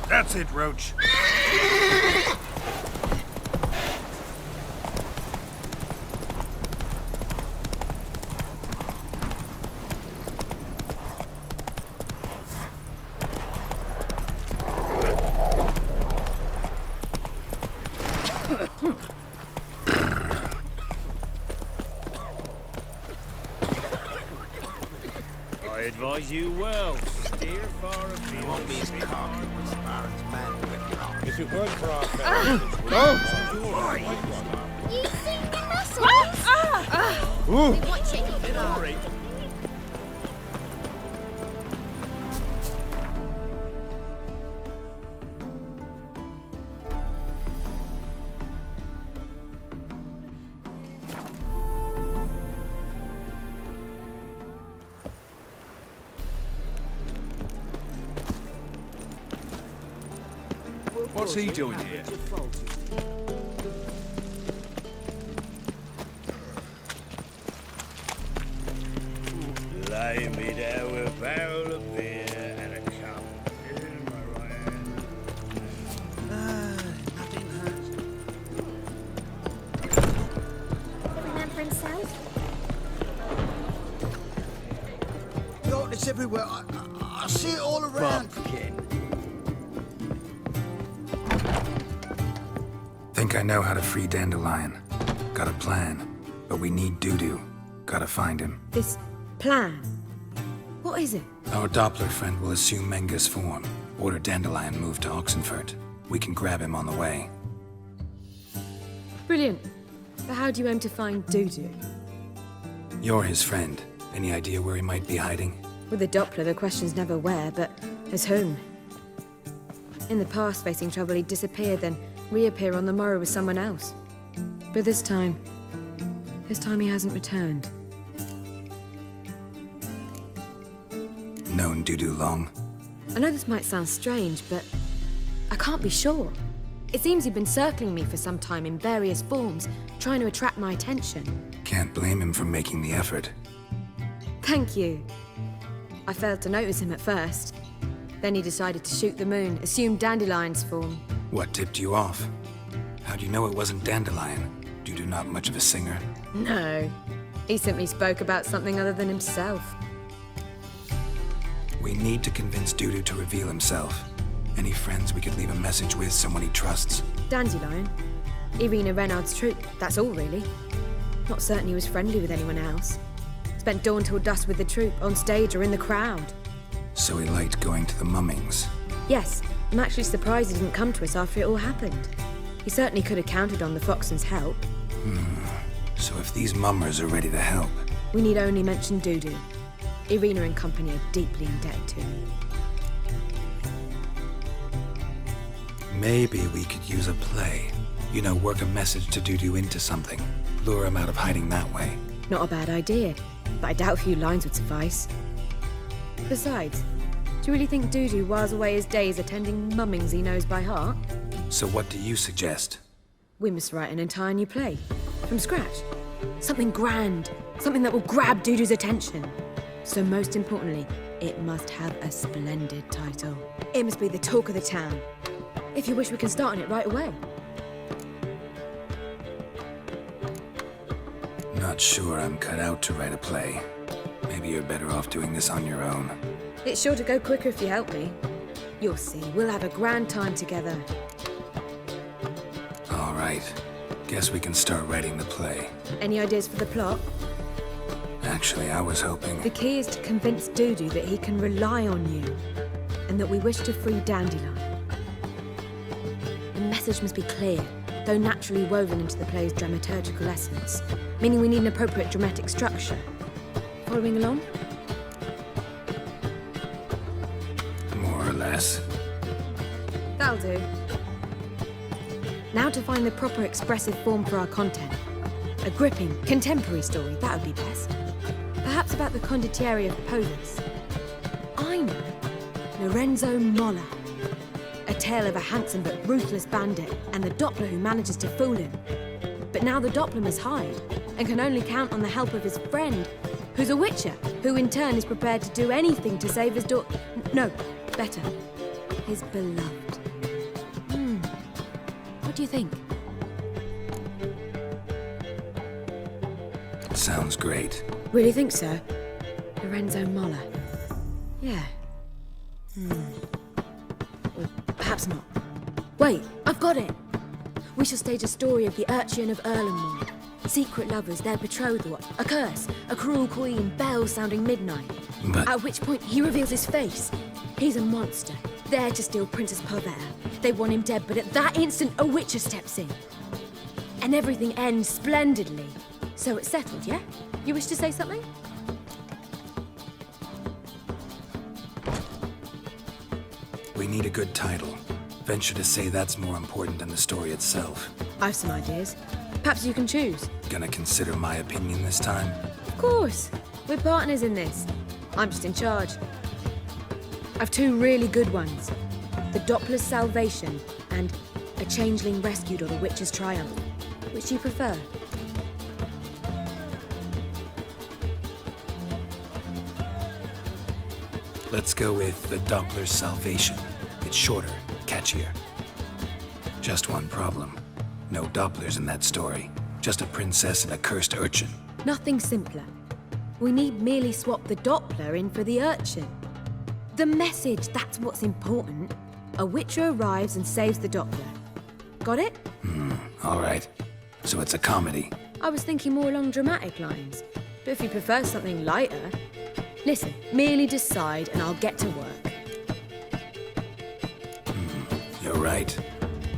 That's it, Roach. I advise you well. Steer far afield. Won't be as cocky as far as man. If it weren't for our parents, You see the muscles? Ooh. Watching. What's he doing here? Lay me there with a barrel of beer and a cup in my right hand. Nothing hurts. Remember himself? God, it's everywhere. I see it all around. Think I know how to free Dandelion. Got a plan. But we need Dudu. Gotta find him. This plan? What is it? Our Doppler friend will assume Menga's form. Order Dandelion moved to Oxenfurt. We can grab him on the way. Brilliant. But how do you aim to find Dudu? You're his friend. Any idea where he might be hiding? With the Doppler, the question's never where, but his whom. In the past, facing trouble, he'd disappear, then reappear on the morrow with someone else. But this time he hasn't returned. known Dudu long? I know this might sound strange, but I can't be sure. It seems he'd been circling me for some time in various forms, trying to attract my attention. Can't blame him for making the effort. Thank you. I failed to notice him at first. Then he decided to shoot the moon, assume Dandelion's form. What tipped you off? How'd you know it wasn't Dandelion? Dudu not much of a singer? No. He simply spoke about something other than himself. We need to convince Dudu to reveal himself. Any friends we could leave a message with, someone he trusts? Dandelion. Irina Renard's troupe, that's all really. Not certain he was friendly with anyone else. Spent dawn till dusk with the troupe, on stage or in the crowd. So he liked going to the mummings. Yes, I'm actually surprised he didn't come to us after it all happened. He certainly could have counted on the Foxen's help. So if these mummers are ready to help, We need only mention Dudu. Irina and company are deeply indebted to me. maybe we could use a play. You know, work a message to Dudu into something. Lure him out of hiding that way. Not a bad idea, but I doubt a few lines would suffice. Besides, do you really think Dudu whiles away his days attending mummings he knows by heart? So what do you suggest? We must write an entire new play. From scratch. Something grand. Something that will grab Dudu's attention. So most importantly, it must have a splendid title. It must be the talk of the town. If you wish, we can start on it right away. Not sure I'm cut out to write a play. Maybe you're better off doing this on your own. It's sure to go quicker if you help me. You'll see, we'll have a grand time together. All right. Guess we can start writing the play. Any ideas for the plot? Actually, I was hoping... The key is to convince Dudu that he can rely on you, and that we wish to free Dandelion. The message must be clear, though naturally woven into the play's dramaturgical essence, meaning we need an appropriate dramatic structure. Following along? More or less. That'll do. Now to find the proper expressive form for our content. A gripping, contemporary story, that would be best. Perhaps about the condottieri of Polis. I know. Lorenzo Molla. A tale of a handsome but ruthless bandit and the Doppler who manages to fool him. But now the Doppler must hide and can only count on the help of his friend, who's a witcher, who in turn is prepared to do anything to save his daughter. No, better, his beloved. What do you think? Sounds great. Really think so? Lorenzo Molla. Yeah. Or perhaps not. Wait, I've got it! We shall stage a story of the urchin of Erlenmoor. Secret lovers, their betrothal, a curse, a cruel queen, bells sounding midnight. But... At which point he reveals his face. He's a monster, there to steal Princess Pavetta. They want him dead, but at that instant a witcher steps in. And everything ends splendidly. So it's settled, yeah? You wish to say something? We need a good title. Venture to say that's more important than the story itself. I've some ideas. Perhaps you can choose. Gonna consider my opinion this time? Of course. We're partners in this. I'm just in charge. I've two really good ones. The Doppler's Salvation and A Changeling Rescued or the Witch's Triumph. Which do you prefer? Let's go with the Doppler's Salvation. It's shorter, catchier. Just one problem. No Dopplers in that story. Just a princess and a cursed urchin. Nothing simpler. We need merely swap the Doppler in for the urchin. The message, that's what's important. A witcher arrives and saves the Doppler. Got it? All right. So it's a comedy. I was thinking more along dramatic lines. But if you prefer something lighter... Listen, merely decide and I'll get to work. You're right.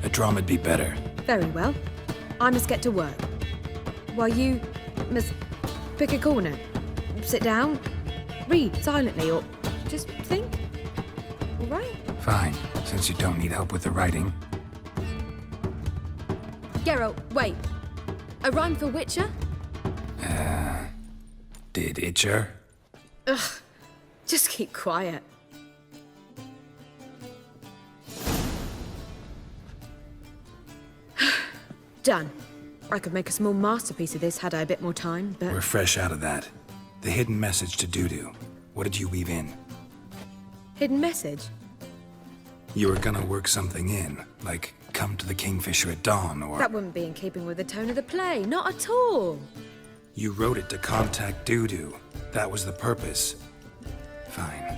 A drama'd be better. Very well. I must get to work. While you must pick a corner. Sit down, read silently, or just think. All right? Fine, since you don't need help with the writing. Geralt, wait. A rhyme for Witcher? Did Itcher? Just keep quiet. Done. I could make a small masterpiece of this had I a bit more time, but... We're fresh out of that. The hidden message to Dudu. What did you weave in? Hidden message? You were gonna work something in, like come to the Kingfisher at dawn, or... That wouldn't be in keeping with the tone of the play, not at all. You wrote it to contact Dudu. That was the purpose. Fine.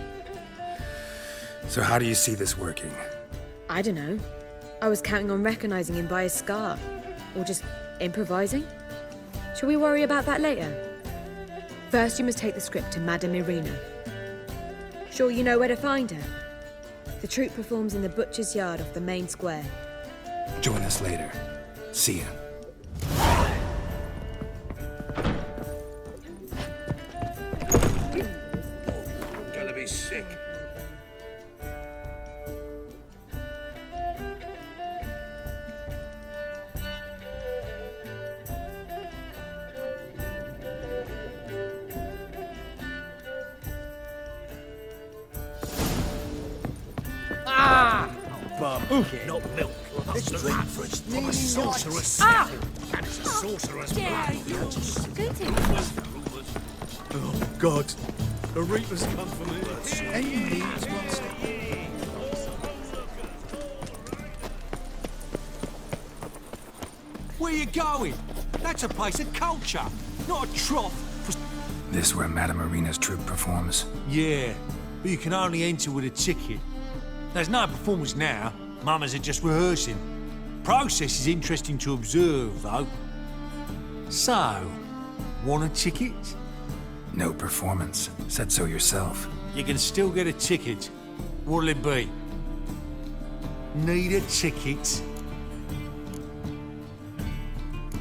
So how do you see this working? I don't know. I was counting on recognizing him by his scar. Or just improvising? Shall we worry about that later? First, you must take the script to Madame Irina. Sure you know where to find her? The troupe performs in the butcher's yard off the main square. Join us later. See ya. Gonna be sick. Not milk. Let's drink for it's nearly Sorceress. night. And it's a sorceress Dare blood. you? Scooting. Oh, God. The Reaper's come for me. Any needs one step. Where you going? That's a place of culture, not a trough for... This where Madame Irina's troupe performs? Yeah, but you can only enter with a ticket. There's no performance now. Mamas are just rehearsing. Process is interesting to observe, though. So, want a ticket? No performance. Said so yourself. You can still get a ticket. What'll it be? Need a ticket?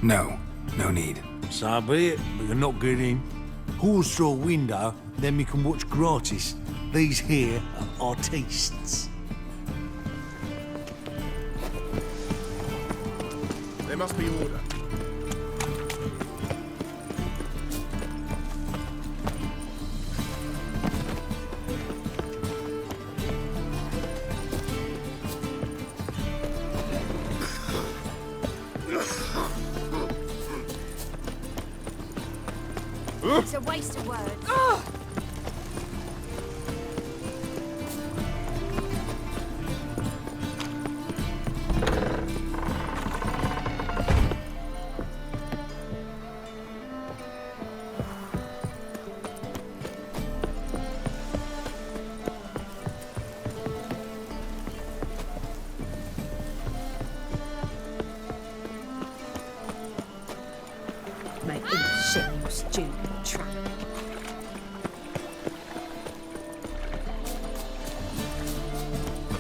No. No need. So be it, but you're not getting in. Horse through a window, then we can watch gratis. These here are artistes. There must be order. It's a waste of words. Mate, eat shit, you stupid tramp.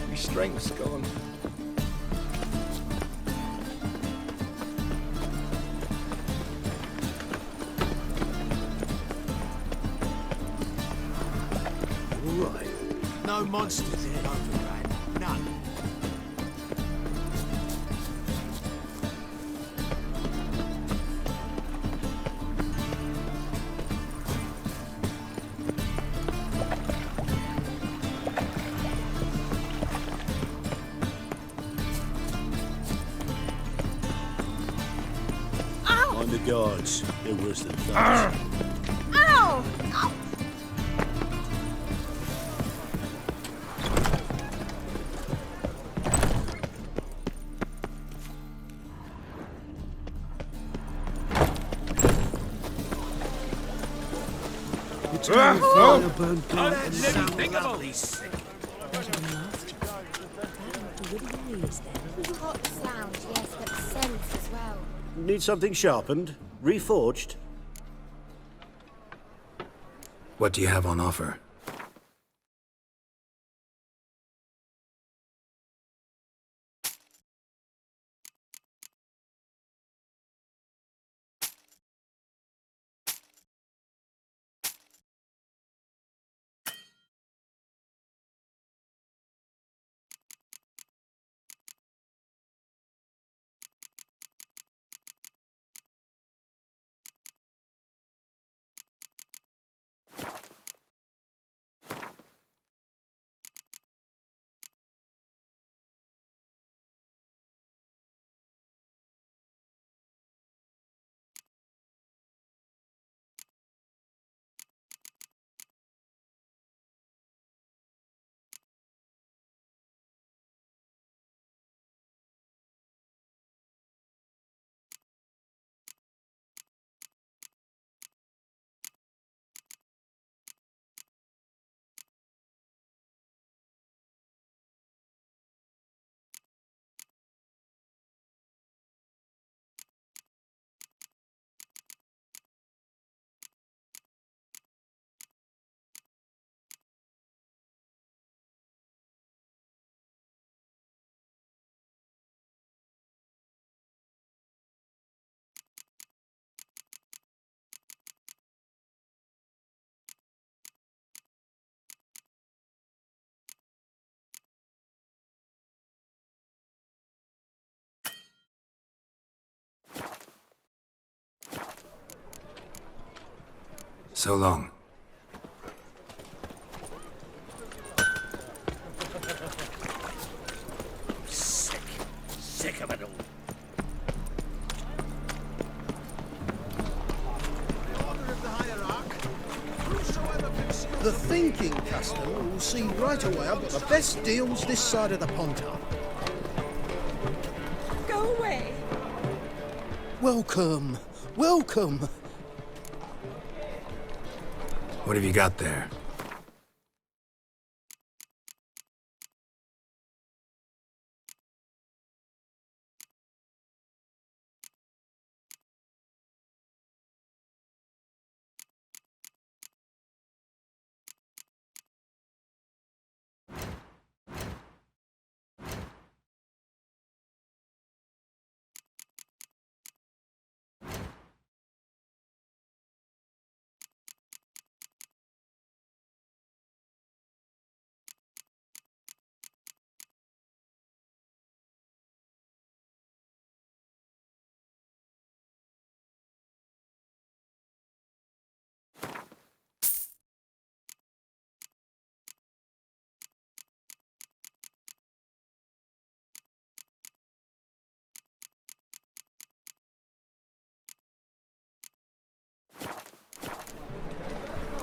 My strength's gone. Right. No monsters in Novigrad. None. On the guards. They're worse than thugs. Ow! Ow! Hot sound, yes, but sense as well. Need something sharpened? Reforged? What do you have on offer? So long. Sick of it all. The thinking customer will see right away I've got the best deals this side of the Pontar. Go away. Welcome, welcome. What have you got there?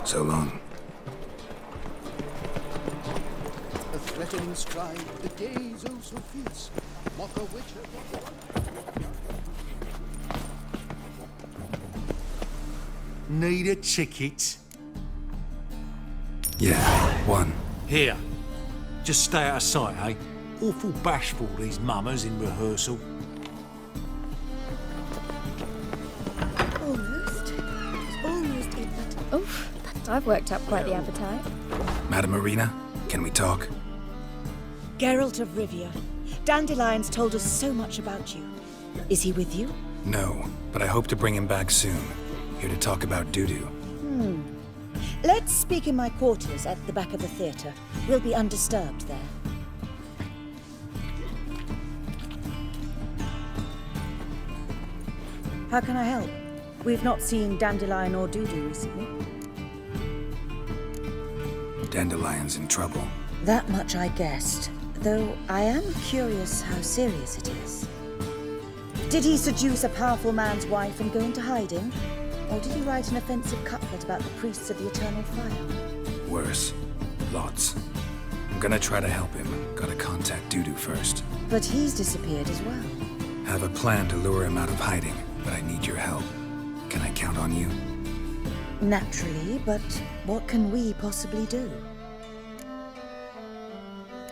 So long. A threatening stride, the gaze oh so fierce. Mock a witcher. Need a ticket? Yeah, one. Here. Just stay out of sight, eh? Awful bashful, these mummers in rehearsal. Almost in, but oof, I've worked up quite the appetite. Madam Marina, can we talk? Geralt of Rivia. Dandelion's told us so much about you. Is he with you? No, but I hope to bring him back soon. Here to talk about doo-doo. Let's speak in my quarters at the back of the theatre. We'll be undisturbed there. How can I help? We've not seen Dandelion or Dudu recently. Dandelion's in trouble. That much I guessed, though I am curious how serious it is. Did he seduce a powerful man's wife and go into hiding? Or did he write an offensive couplet about the priests of the eternal fire? Worse. Lots. I'm gonna try to help him. Gotta contact Dudu first. But he's disappeared as well. Have a plan to lure him out of hiding, but I need your help. Can I count on you? Naturally, but what can we possibly do?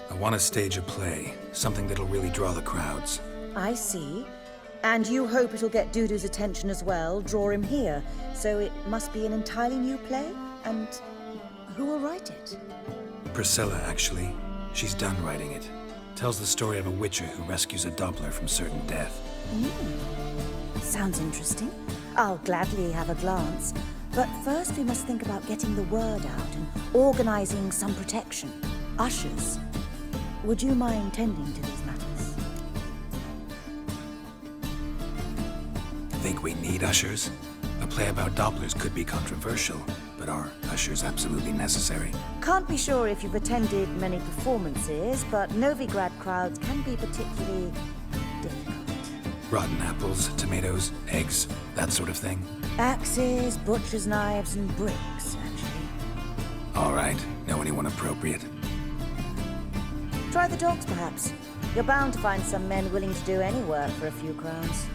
I want to stage a play, something that'll really draw the crowds. I see. And you hope it'll get Dudu's attention as well, draw him here. So it must be an entirely new play? And who will write it? Priscilla, actually. She's done writing it. Tells the story of a witcher who rescues a Doppler from certain death. Sounds interesting. I'll gladly have a glance. But first we must think about getting the word out and organizing some protection. Ushers. Would you mind tending to these matters? Think we need ushers? A play about Dopplers could be controversial, but are ushers absolutely necessary? Can't be sure if you've attended many performances, but Novigrad crowds can be particularly difficult. Rotten apples, tomatoes, eggs, that sort of thing? Axes, butcher's knives, and bricks, actually. All right. Know anyone appropriate? Try the dogs, perhaps. You're bound to find some men willing to do any work for a few crowns.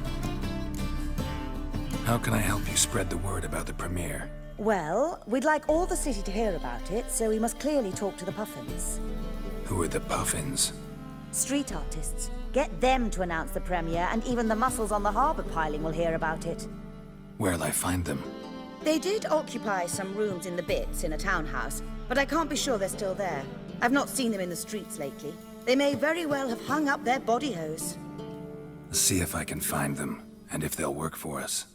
How can I help you spread the word about the premiere? Well, we'd like all the city to hear about it, so we must clearly talk to the Puffins. Who are the Puffins? Street artists. Get them to announce the premiere, and even the muscles on the harbour piling will hear about it. Where'll I find them? They did occupy some rooms in the Bits in a townhouse, but I can't be sure they're still there. I've not seen them in the streets lately. They may very well have hung up their body hose. See if I can find them, and if they'll work for us.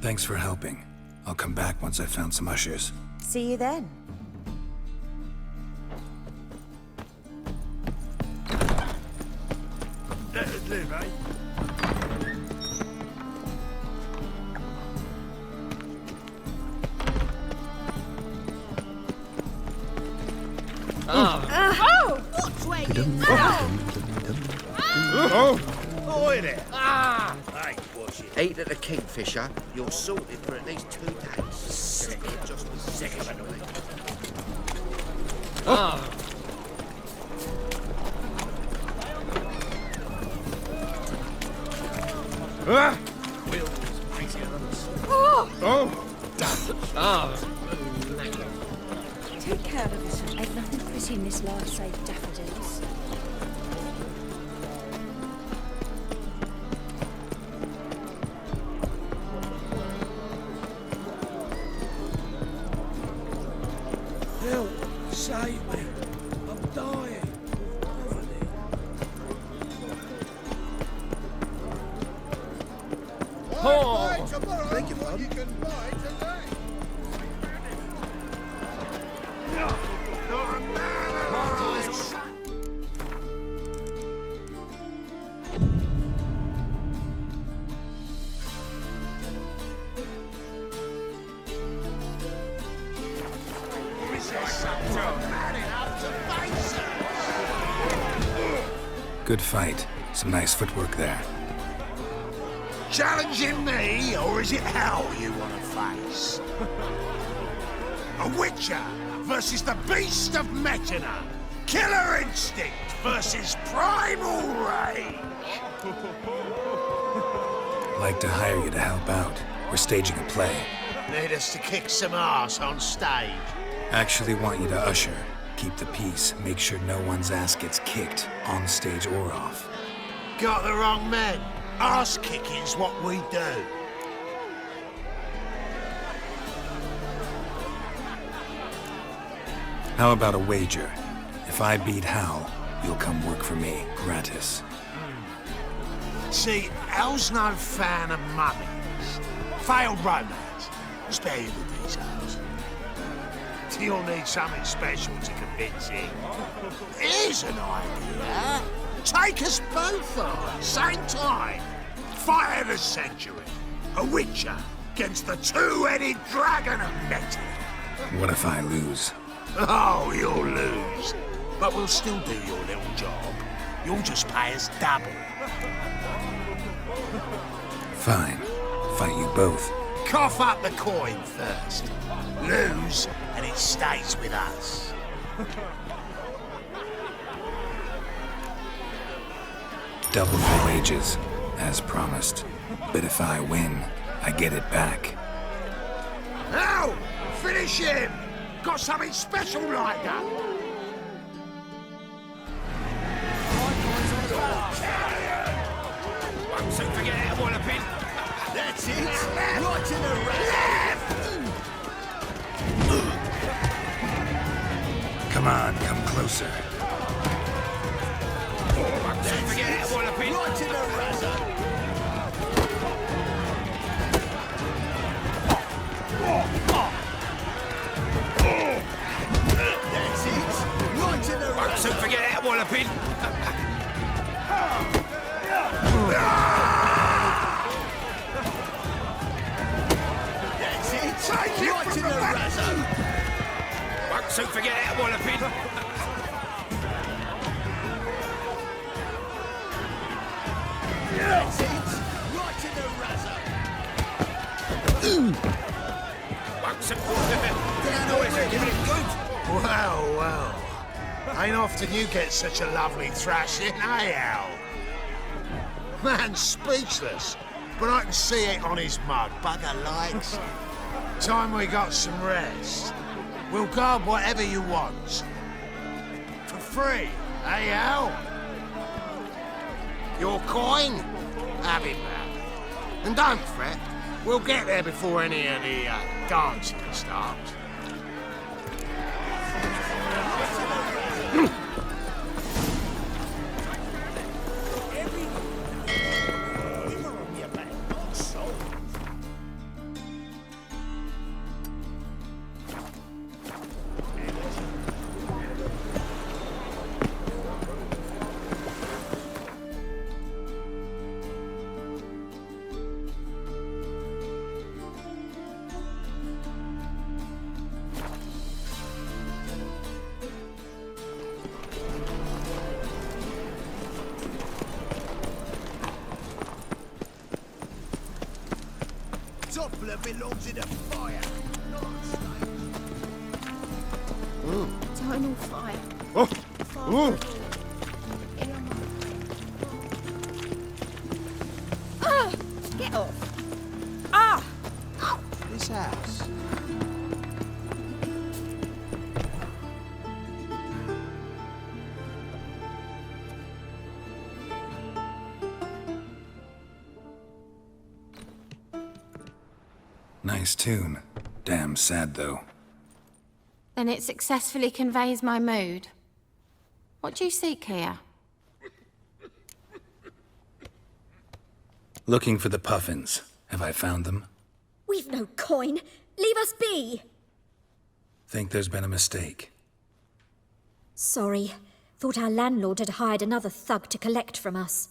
Thanks for helping. I'll come back once I've found some ushers. See you then. Let us live, eh? Oh! Which way Oi there! Hey, watch it. Eat at the Kingfisher, you're sorted for at least 2 days. Sick of it. Take care of yourself. I've nothing pretty in this life save daffodils. Help! Save me! I'm dying! Beg your pardon? Good fight. Some nice footwork there. Challenging me, or is it hell you want to face? A Witcher versus the Beast of Metina. Killer instinct versus primal rage. Like to hire you to help out. We're staging a play. Need us to kick some ass on stage. Actually want you to usher. Keep the peace. Make sure no one's ass gets kicked, on stage or off. Got the wrong men. Ass kicking's what we do. How about a wager? If I beat Hal, you'll come work for me, gratis. See, Al's no fan of mummies. Failed romance. Spare you the details. You'll need something special to convince him. Here's an idea. Take us both on, same time. Fight of the century. A Witcher against the two-headed dragon of metal. What if I lose? Oh, you'll lose. But we'll still do your little job. You'll just pay us double. Fine. Fight you both. Cough up the coin first. Lose, and it stays with us. Double the wages, as promised. But if I win, I get it back. Now, finish him! Got something special lined up. So forget that one a bit. That's it. Right in the left. Come on, come closer. So forget that one a bit. Right in the razor. That's it. Right in the razor. So forget that one a bit. That's it. Take it right in the razor. So forget that one a bit. That's it. Right in the razor. Well, well. Ain't often you get such a lovely thrashing, eh, Al? Man's speechless, but I can see it on his mug. Bugger likes. Time we got some rest. We'll guard whatever you want. For free, eh, Al? Your coin? Have it back. And don't fret, we'll get there before any of the dancing starts. that belongs in the fire. Eternal fire. Oh. Fire. Get off. Ah! This house. Nice tune. Damn sad, though. Then it successfully conveys my mood. What do you seek here? Looking for the puffins. Have I found them? We've no coin. Leave us be. Think there's been a mistake. Sorry. Thought our landlord had hired another thug to collect from us.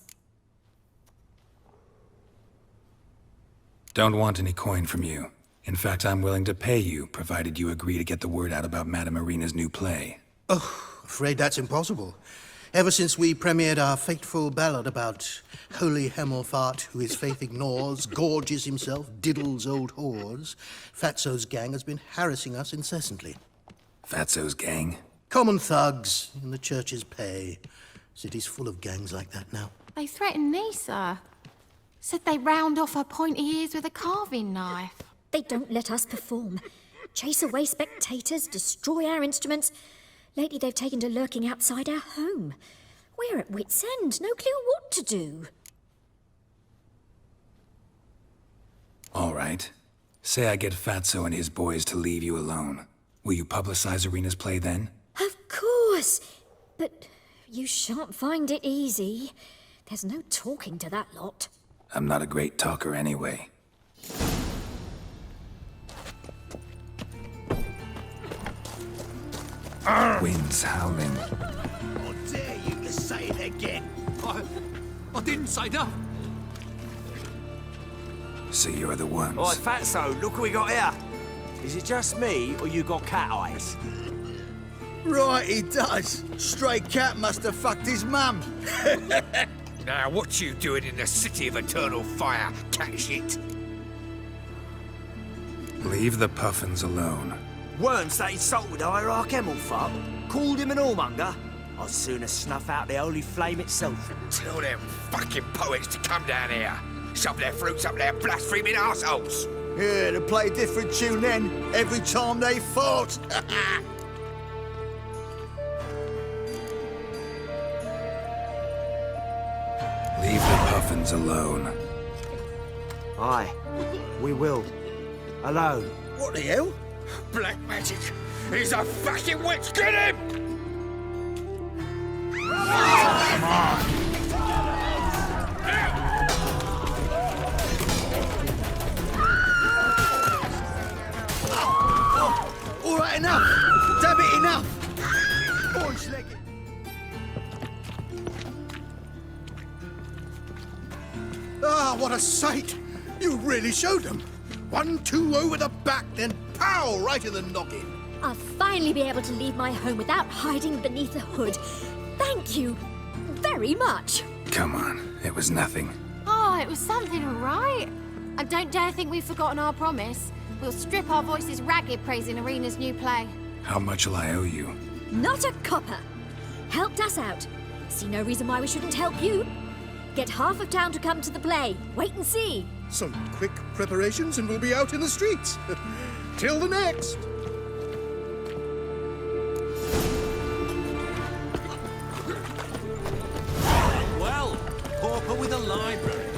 Don't want any coin from you. In fact, I'm willing to pay you, provided you agree to get the word out about Madame Irina's new play. Oh, afraid that's impossible. Ever since we premiered our fateful ballad about holy Hemelfart, who his faith ignores, gorges himself, diddles old whores, Fatso's gang has been harassing us incessantly. Fatso's gang? Common thugs in the church's pay. City's full of gangs like that now. They threatened me, sir. Said they round off her pointy ears with a carving knife. They don't let us perform. Chase away spectators, destroy our instruments. Lately they've taken to lurking outside our home. We're at wit's end, no clue what to do. All right. Say I get Fatso and his boys to leave you alone. Will you publicize Irina's play then? Of course. But you shan't find it easy. There's no talking to that lot. I'm not a great talker anyway. Wind's howling. How dare you to say it again? I didn't say that. So you're the ones. Oi, Fatso, look what we got here. Is it just me, or you got cat eyes? Right, he does. Stray cat must have fucked his mum. Now, what you doing in the city of eternal fire, cat shit? Leave the puffins alone. Worms that insulted Hierarch Hemelfart, called him an whoremonger. I'd sooner snuff out the holy flame itself. Tell them fucking poets to come down here. Shove their fruits up their blaspheming arseholes. Yeah, to play a different tune then, every time they fought. Leave the puffins alone. Aye, we will. Alone. What the hell? Black magic. He's a fucking witch. Get him! Come on. All right, enough. Damn it, enough. Boys, leg it. Ah, what a sight! You really showed them. 1-2 over the back, then pow, right in the noggin. I'll finally be able to leave my home without hiding beneath a hood. Thank you very much. Come on, it was nothing. Oh, it was something, all right. And don't dare think we've forgotten our promise. We'll strip our voices ragged praising Irina's new play. How much will I owe you? Not a copper. Helped us out. See no reason why we shouldn't help you. Get half of town to come to the play. Wait and see. Some quick preparations and we'll be out in the streets. Till the next. Well, pauper with a library.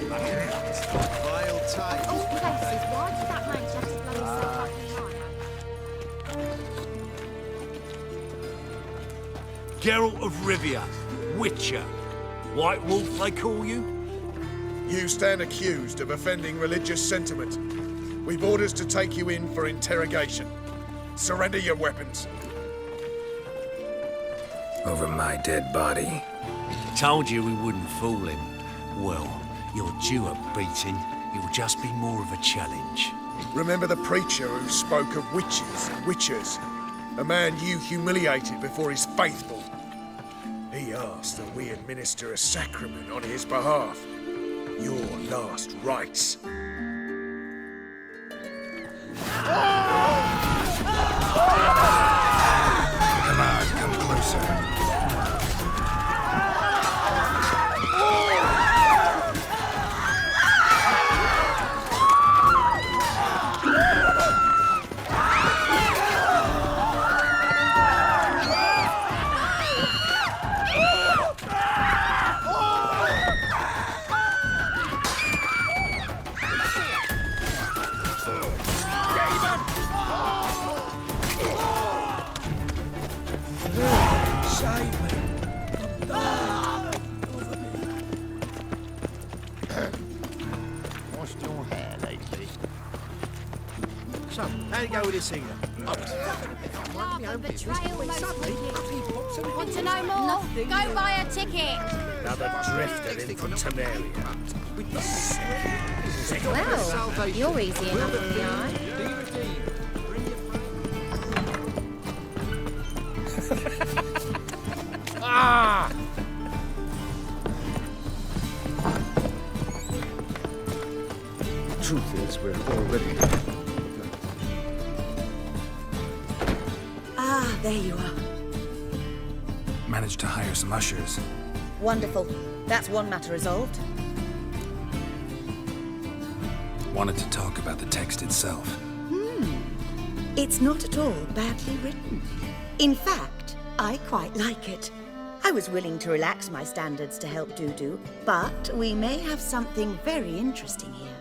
Vile time. Oh, places, why did that man just blow himself up in line? Geralt of Rivia, Witcher. White Wolf, they call you? You stand accused of offending religious sentiment. We've orders to take you in for interrogation. Surrender your weapons. Over my dead body. Told you we wouldn't fool him. Well, you're due a beating. It'll just be more of a challenge. Remember the preacher who spoke of witches and witchers? A man you humiliated before his faithful. He asked that we administer a sacrament on his behalf. Your last rites. Save me. Washed your hair lately? So, how'd it go with this healer? Love and betrayal most wicked. Want to know more? Go buy a ticket. Another drifter in from Temeria. Well, you're easy enough in the eye. Ah! Truth is, we're already... Ah, there you are. Managed to hire some ushers. Wonderful. That's one matter resolved. Wanted to talk about the text itself. It's not at all badly written. In fact, I quite like it. I was willing to relax my standards to help Dudu, but we may have something very interesting here.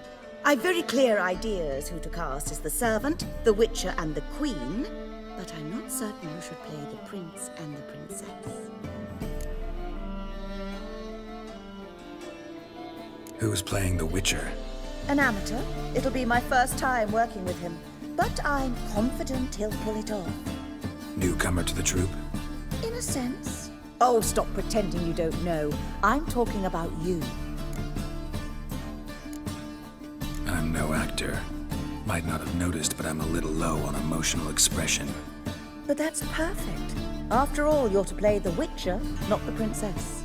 I've very clear ideas who to cast as the servant, the witcher, and the queen, but I'm not certain who should play the prince and the princess. Who's playing the Witcher? An amateur. It'll be my first time working with him, but I'm confident he'll pull it off. Newcomer to the troupe? In a sense. Oh, stop pretending you don't know. I'm talking about you. I'm no actor. Might not have noticed, but I'm a little low on emotional expression. But that's perfect. After all, you're to play the Witcher, not the princess.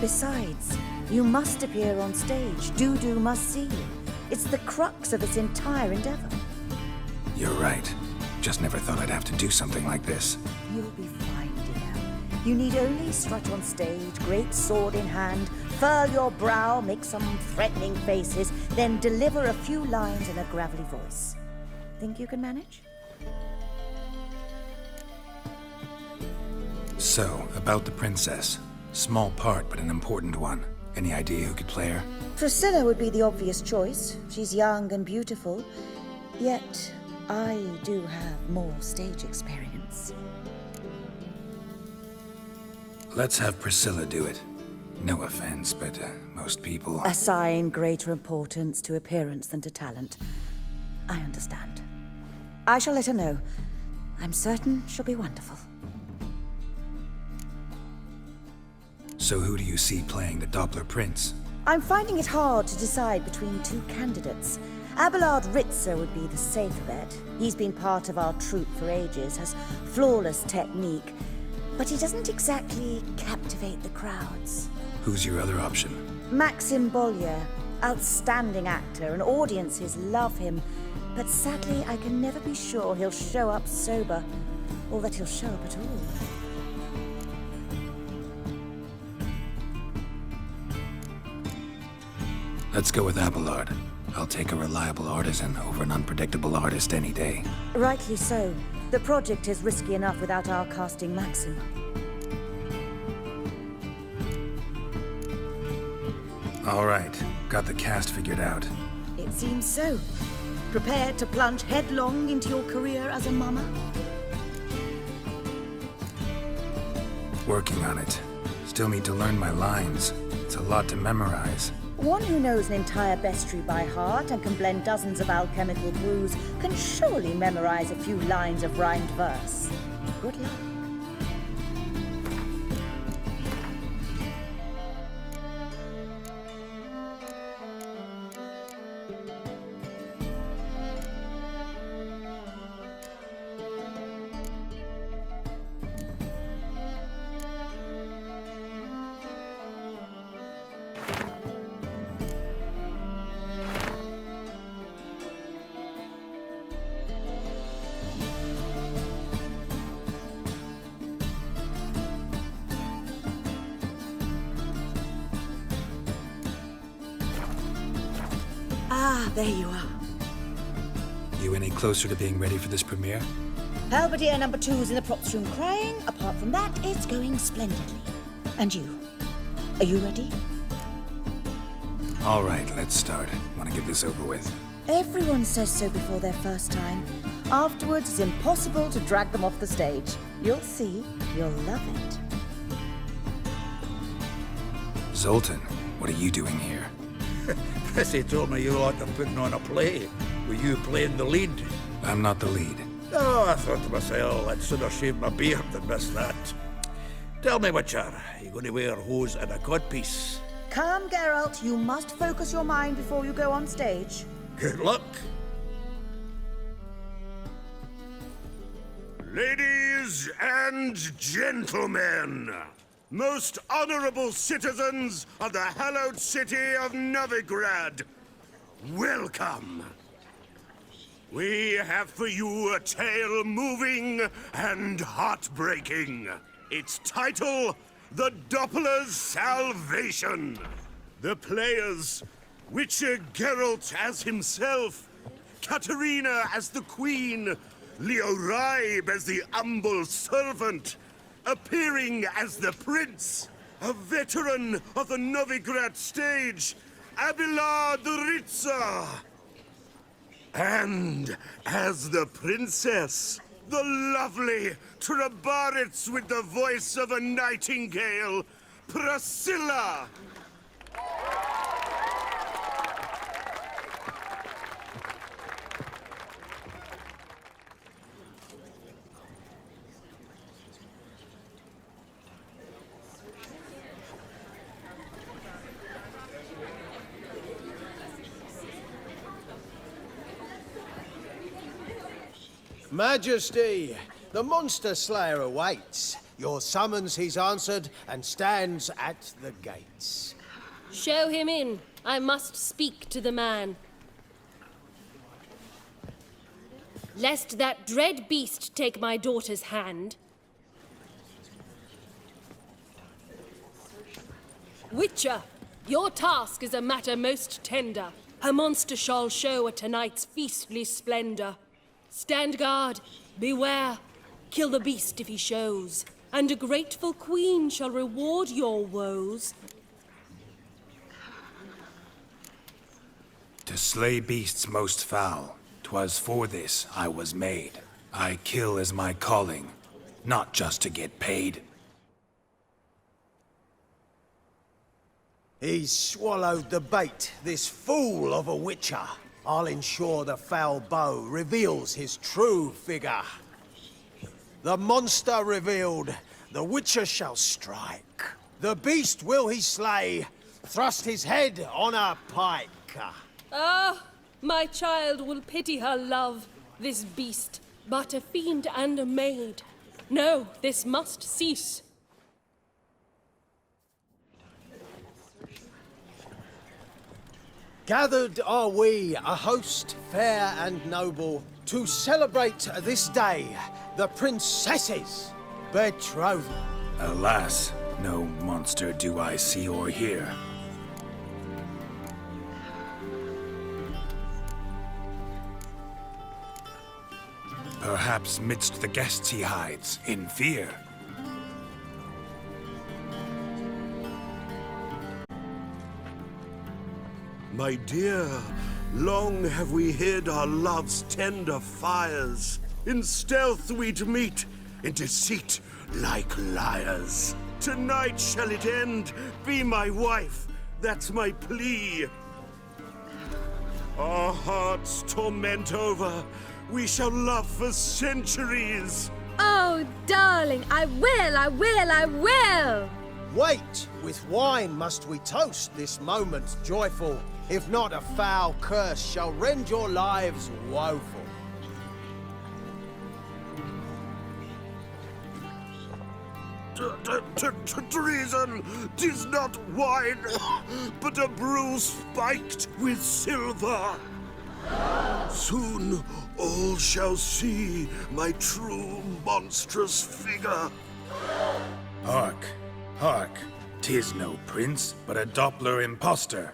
Besides, you must appear on stage. Dudu must see you. It's the crux of its entire endeavor. You're right. Just never thought I'd have to do something like this. You'll be fine, dear. You need only strut on stage, great sword in hand, furl your brow, make some threatening faces, then deliver a few lines in a gravelly voice. Think you can manage? So, about the princess. Small part, but an important one. Any idea who could play her? Priscilla would be the obvious choice. She's young and beautiful. Yet, I do have more stage experience. Let's have Priscilla do it. No offense, but most people... Assign greater importance to appearance than to talent. I understand. I shall let her know. I'm certain she'll be wonderful. So who do you see playing the Doppler Prince? I'm finding it hard to decide between two candidates. Abelard Ritzer would be the safer bet. He's been part of our troupe for ages, has flawless technique, but he doesn't exactly captivate the crowds. Who's your other option? Maxim Bollier, outstanding actor, and audiences love him. But sadly, I can never be sure he'll show up sober, or that he'll show up at all. Let's go with Abelard. I'll take a reliable artisan over an unpredictable artist any day. Rightly so. The project is risky enough without our casting Maxim. All right, got the cast figured out. It seems so. Prepared to plunge headlong into your career as a mama? Working on it. Still need to learn my lines. It's a lot to memorize. One who knows an entire bestiary by heart and can blend dozens of alchemical brews can surely memorize a few lines of rhymed verse. Good luck. Ah, there you are. You any closer to being ready for this premiere? Halberdier number 2's in the props room crying. Apart from that, it's going splendidly. And you? Are you ready? All right, let's start. Want to get this over with. Everyone says so before their first time. Afterwards, it's impossible to drag them off the stage. You'll see. You'll love it. Zoltan, what are you doing here? Prissy told me you liked putting on a play. Were you playing the lead? I'm not the lead. Oh, I thought to myself, I'd sooner shave my beard than miss that. Tell me, Witcher, are you going to wear hose and a codpiece? Calm, Geralt. You must focus your mind before you go on stage. Good luck. Ladies and gentlemen, most honorable citizens of the hallowed city of Novigrad, welcome. We have for you a tale moving and heartbreaking. Its title, The Doppler's Salvation. The players, Witcher Geralt as himself, Katerina as the Queen, Leo Raib as the humble servant, appearing as the Prince, a veteran of the Novigrad stage, Abelard the Ritzer. And as the Princess, the lovely Trabaritz with the voice of a nightingale, Priscilla. Majesty, the monster slayer awaits. Your summons he's answered and stands at the gates. Show him in. I must speak to the man. Lest that dread beast take my daughter's hand. Witcher, your task is a matter most tender. A monster shall show at tonight's feastly splendor. Stand guard, beware, kill the beast if he shows, and a grateful queen shall reward your woes. To slay beasts most foul, 'twas for this I was made. I kill as my calling, not just to get paid. He's swallowed the bait, this fool of a witcher. I'll ensure the foul bow reveals his true figure. The monster revealed, the witcher shall strike. The beast will he slay, thrust his head on a pike. Ah, my child will pity her love, this beast, but a fiend and a maid. No, this must cease. Gathered are we, a host fair and noble, to celebrate this day, the princess's betrothal. Alas, no monster do I see or hear. Perhaps midst the guests he hides, in fear. My dear, long have we hid our love's tender fires. In stealth we'd meet, in deceit like liars. Tonight shall it end, be my wife, that's my plea. Our hearts torment over, we shall love for centuries. Oh, darling, I will, I will, I will! Wait, with wine must we toast this moment joyful. If not, a foul curse shall rend your lives woeful. Treason! 'Tis not wine, but a brew spiked with silver. Soon all shall see my true monstrous figure. Hark, hark, 'tis no prince, but a Doppler impostor.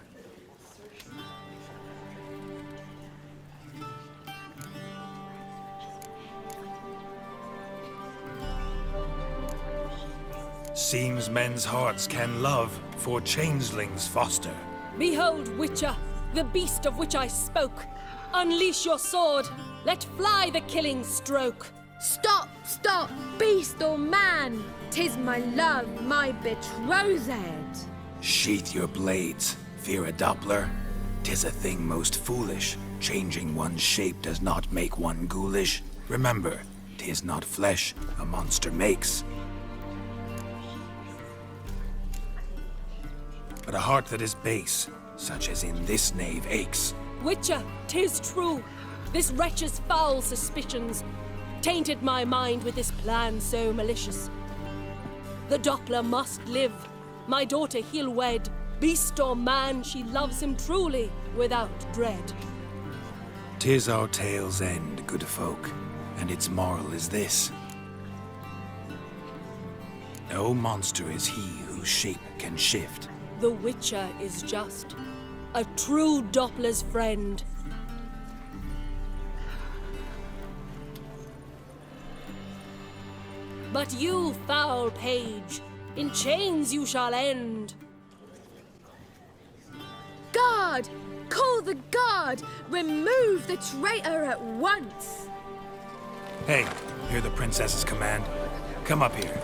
Seems men's hearts can love, for changelings foster. Behold, Witcher, the beast of which I spoke. Unleash your sword. Let fly the killing stroke. Stop, stop, beast or man! 'Tis my love, my betrothed. Sheath your blades. Fear a Doppler? 'Tis a thing most foolish. Changing one's shape does not make one ghoulish. Remember, 'tis not flesh a monster makes, but a heart that is base, such as in this knave aches. Witcher, 'tis true. This wretch's foul suspicions tainted my mind with this plan so malicious. The Doppler must live. My daughter he'll wed. Beast or man, she loves him truly, without dread. 'Tis our tale's end, good folk, and its moral is this. No monster is he whose shape can shift. The Witcher is just a true Doppler's friend. But you, foul page, in chains you shall end. Guard! Call the guard! Remove the traitor at once! Hey, hear the princess's command? Come up here.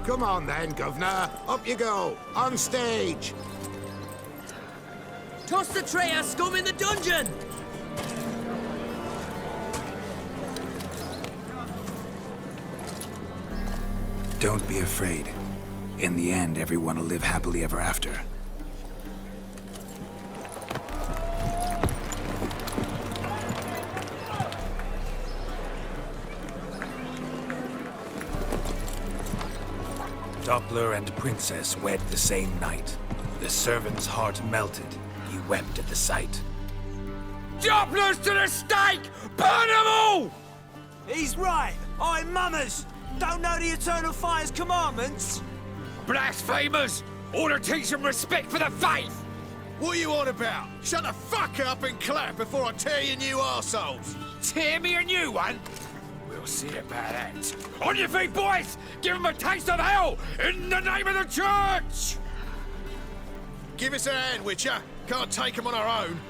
Come on then, Governor. Up you go. On stage. Toss the traitor scum in the dungeon! Don't be afraid. In the end, everyone will live happily ever after. Doppler and princess wed the same night. The servant's heart melted. He wept at the sight. Dopplers to the stake! Burn them all! He's right. I'm mummers. Don't know the Eternal Fire's commandments? Blasphemers! Order teach them respect for the faith! What are you on about? Shut the fuck up and clap before I tear you new arseholes! Tear me a new one? We'll see about that. On your feet, boys! Give them a taste of hell in the name of the church! Give us a hand, Witcher. Can't take them on our own.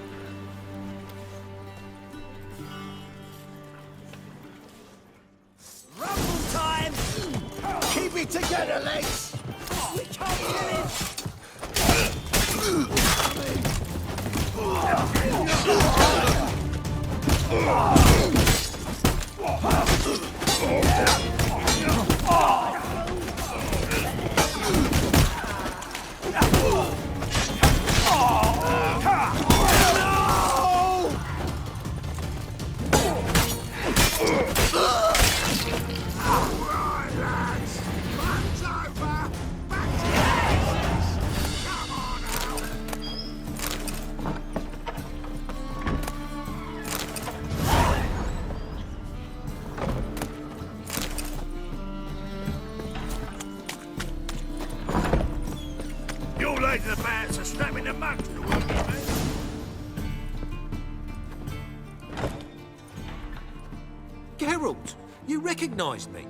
Rumble time! Keep it together, legs! We can't kill him! The bats are snapping the mugs to work, mate. Geralt, you recognized me.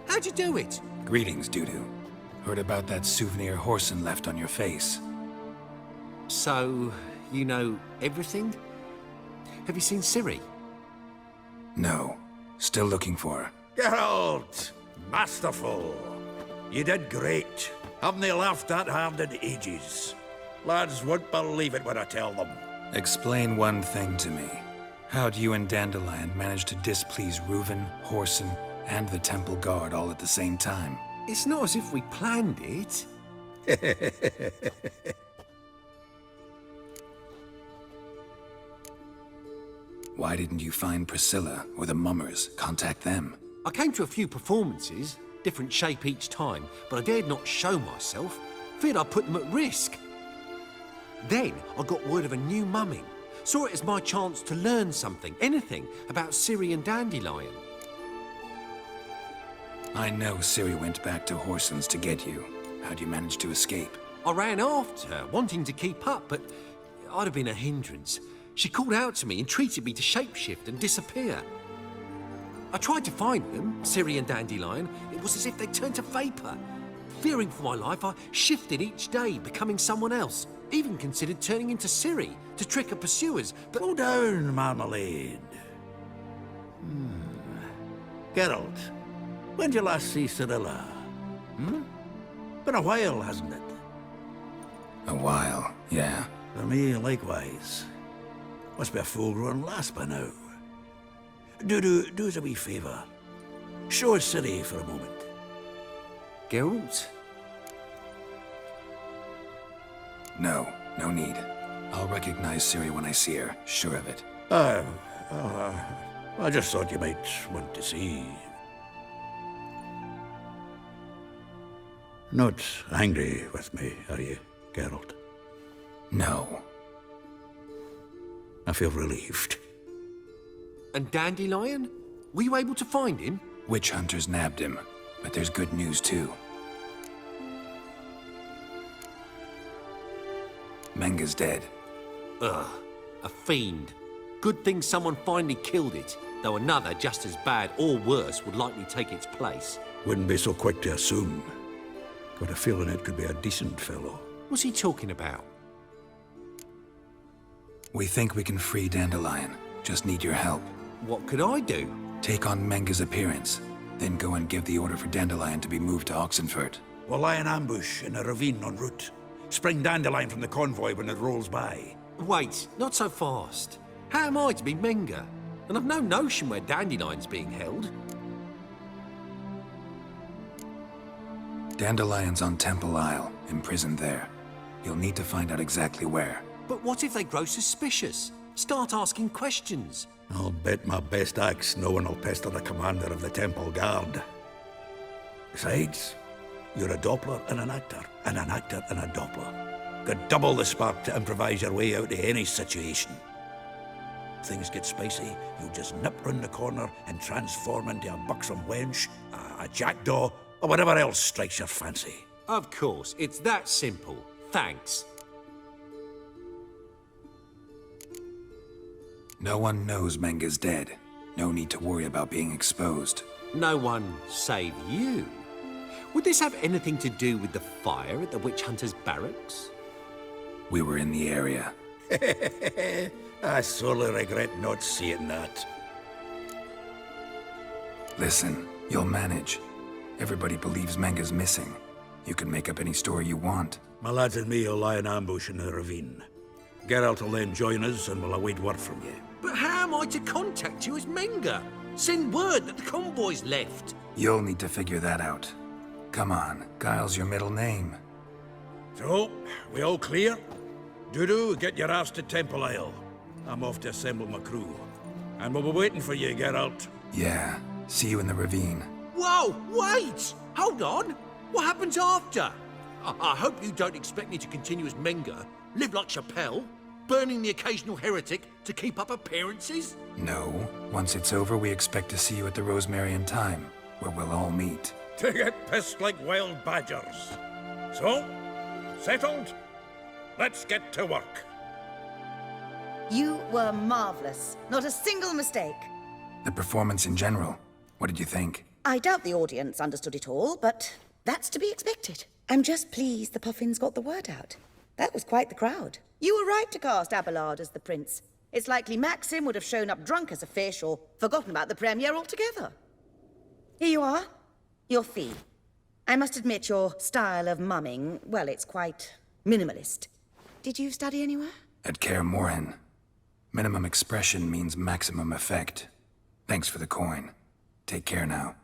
How'd you do it? Greetings, Dudu. Heard about that souvenir Horson left on your face. So, you know everything? Have you seen Ciri? No. Still looking for her. Geralt! Masterful. You did great. Haven't they laughed that hard in ages? Lads won't believe it when I tell them. Explain one thing to me. How'd you and Dandelion manage to displease Reuven, Horson, and the Temple Guard all at the same time? It's not as if we planned it. Why didn't you find Priscilla or the Mummers? Contact them. I came to a few performances, different shape each time, but I dared not show myself. Feared I'd put them at risk. Then I got word of a new mumming. Saw it as my chance to learn something, anything, about Ciri and Dandelion. I know Ciri went back to Horson's to get you. How'd you manage to escape? I ran after her, wanting to keep up, but I'd have been a hindrance. She called out to me, entreated me to shapeshift and disappear. I tried to find them, Ciri and Dandelion. It was as if they turned to vapor. Fearing for my life, I shifted each day, becoming someone else. Even considered turning into Ciri to trick her pursuers, but... Slow down, Marmalade. Geralt, when did you last see Cirilla? Been a while, hasn't it? A while, yeah. For me, likewise. Must be a full-grown lass by now. Do us a wee favour. Show us Ciri for a moment. Geralt? No need. I'll recognize Ciri when I see her, sure of it. I just thought you might want to see. Not angry with me, are you, Geralt? No. I feel relieved. And Dandelion? Were you able to find him? Witch hunters nabbed him, but there's good news too. Menga's dead. Ugh, a fiend. Good thing someone finally killed it, though another just as bad or worse would likely take its place. Wouldn't be so quick to assume. Got a feeling it could be a decent fellow. What's he talking about? We think we can free Dandelion. Just need your help. What could I do? Take on Menga's appearance, then go and give the order for Dandelion to be moved to Oxenfurt. We'll lie in ambush in a ravine en route. Spring Dandelion from the convoy when it rolls by. Wait, not so fast. How am I to be Menga? And I've no notion where Dandelion's being held. Dandelion's on Temple Isle, imprisoned there. You'll need to find out exactly where. But what if they grow suspicious? Start asking questions. I'll bet my best axe no one will pester the commander of the Temple Guard. Besides, you're a Doppler and an actor and a Doppler. Got double the spark to improvise your way out of any situation. Things get spicy, you'll just nip round the corner and transform into a buxom wench, a jackdaw, or whatever else strikes your fancy. Of course, it's that simple. Thanks. No one knows Menga's dead. No need to worry about being exposed. No one save you? Would this have anything to do with the fire at the witch hunters' barracks? We were in the area. I sorely regret not seeing that. Listen, you'll manage. Everybody believes Menga's missing. You can make up any story you want. My lads and me will lie in ambush in the ravine. Geralt will then join us and we'll await word from you. But how am I to contact you as Menga? Send word that the convoy's left. You'll need to figure that out. Come on, Guile's your middle name. So, we all clear? Dudu, get your ass to Temple Isle. I'm off to assemble my crew. And we'll be waiting for you, Geralt. Yeah, see you in the ravine. Whoa, wait! Hold on! What happens after? I hope you don't expect me to continue as Menga, live like Chappelle, burning the occasional heretic to keep up appearances? No. Once it's over, we expect to see you at the Rosemary in Time, where we'll all meet. To get pissed like wild badgers. So, settled? Let's get to work. You were marvelous. Not a single mistake. The performance in general, what did you think? I doubt the audience understood it all, but that's to be expected. I'm just pleased the Puffins got the word out. That was quite the crowd. You were right to cast Abelard as the prince. It's likely Maxim would have shown up drunk as a fish or forgotten about the premiere altogether. Here you are. Your fee. I must admit your style of mumming, well, it's quite minimalist. Did you study anywhere? At Kaer Morhen. Minimum expression means maximum effect. Thanks for the coin. Take care now.